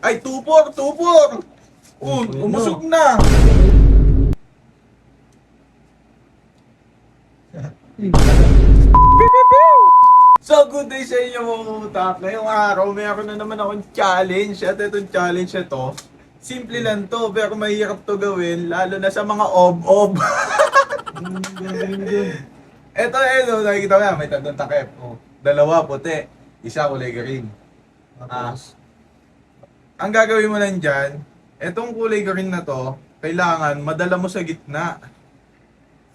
Ay, tupor! Tupor! Umusog na! So, good day sa inyo mga utak. Ngayong araw, mayroon na naman akong challenge. At itong challenge na to, simple lang to, pero mahirap to gawin, lalo na sa mga ob-ob. Ito, nakikita mo yan, may tatlong takip. Dalawa puti, isa kulay green. Ang gagawin mo lang dyan, etong kulay green na to, kailangan madala mo sa gitna.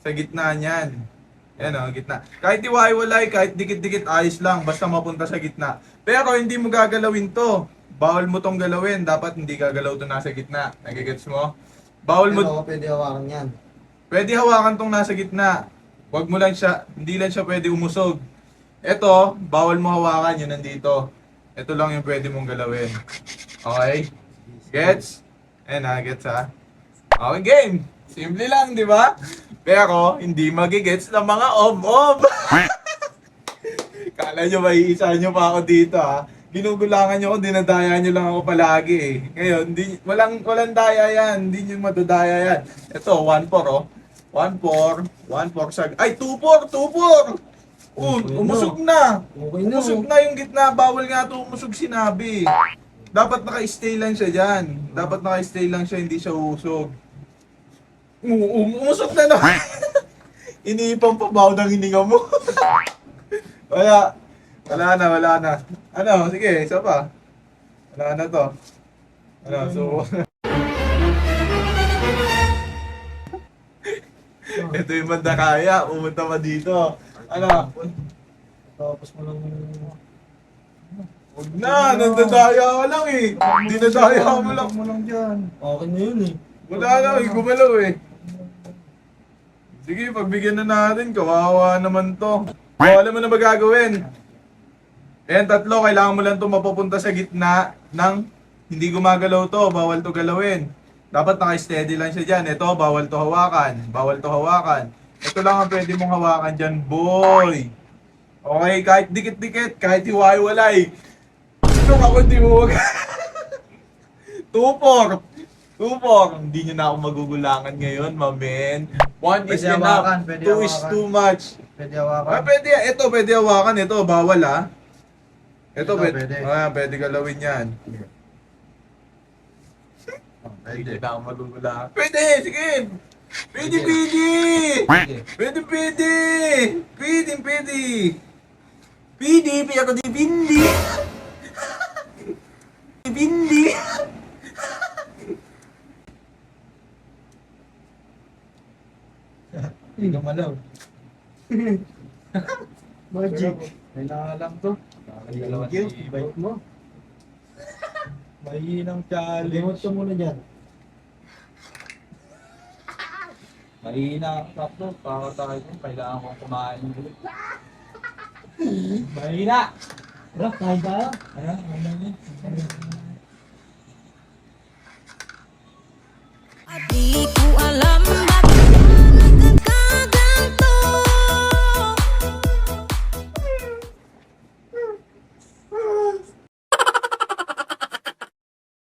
Sa gitna niyan. Yan o, gitna. Kahit iwaiwalay, kahit dikit-dikit, ayos lang. Basta mapunta sa gitna. Pero hindi mo gagalawin to. Bawal mo tong galawin. Dapat hindi gagalaw to nasa gitna. Nagigets mo? Bawal mo... Pero pwede hawakan yan. Pwede hawakan tong nasa gitna. Wag mo lang siya, hindi lang siya pwede umusog. Ito, bawal mo hawakan. Yun nandito. Ito lang yung pwede mong galawin. Okay? Gets? Ayan ha, gets ha? Okay, game! Simple lang, di ba? Pero, hindi magigets ng mga ob-ob. Kala nyo, maiisa nyo pa ako dito ha. Ginugulangan nyo ako, dinadaya nyo lang ako palagi eh. Ngayon, walang daya yan. Hindi nyo madadaya yan. Ito, 1-4 oh. 1-4. 1-4 ay, 2-4! 2-4! Umusog na! Okay na. Umusog na yung gitna. Bawal nga ito umusog sinabi. Dapat naka-stay lang siya dyan. Dapat naka-stay lang siya, hindi siya uusog. Umusog na na. Iniipang pa ba ng hininga mo? Wala. Wala na. Ano, sige, isa pa. Wala na to. Ano, so... Ito yung banda kaya, pumunta pa dito. Ano? Tapos mo lang... Huwag na, nandadaya ka lang eh. Dinadaya mo lang. mo lang dyan. Okay na yun eh. Wala na, gumalaw eh. Sige, pagbigyan na natin, kawawa naman to. Alam mo na ba gagawin? Ayan, tatlo, kailangan mo lang ito mapupunta sa gitna ng hindi gumagalaw to, bawal to galawin. Dapat naka-steady lang siya dyan. Ito, bawal to hawakan. Bawal to hawakan. Ito lang ang pwede mong hawakan dyan, boy. Okay, kahit dikit-dikit, kahit hiwa-hiwalay. Ito ako, hindi mo wag. 2-4. 2-4. Hindi nyo na ako magugulangan ngayon, mamen. 1 is Pwede enough. hawakan, pwede 2 is hawakan. too much. Pwede hawakan. Pwede. Ito, pwede hawakan. Ito, bawal ah. Ito, Ito, pwede. pwede. Pwede galawin yan. Pwede. Hindi na ako magugulangan. Pwede, sige. Pwede. Pwede. Pwede. Pwede, ako di bindi. Bindi. Hindi gumalaw. Magic. Kailangan lang to. Thank you. Bait mo. Mahinang challenge. Limot ka muna dyan. Mahina ang tatlo. Para tayo kung kailangan kong kumain ulit. Mahina! Tara, kain tayo. Ayan, ano yun? Di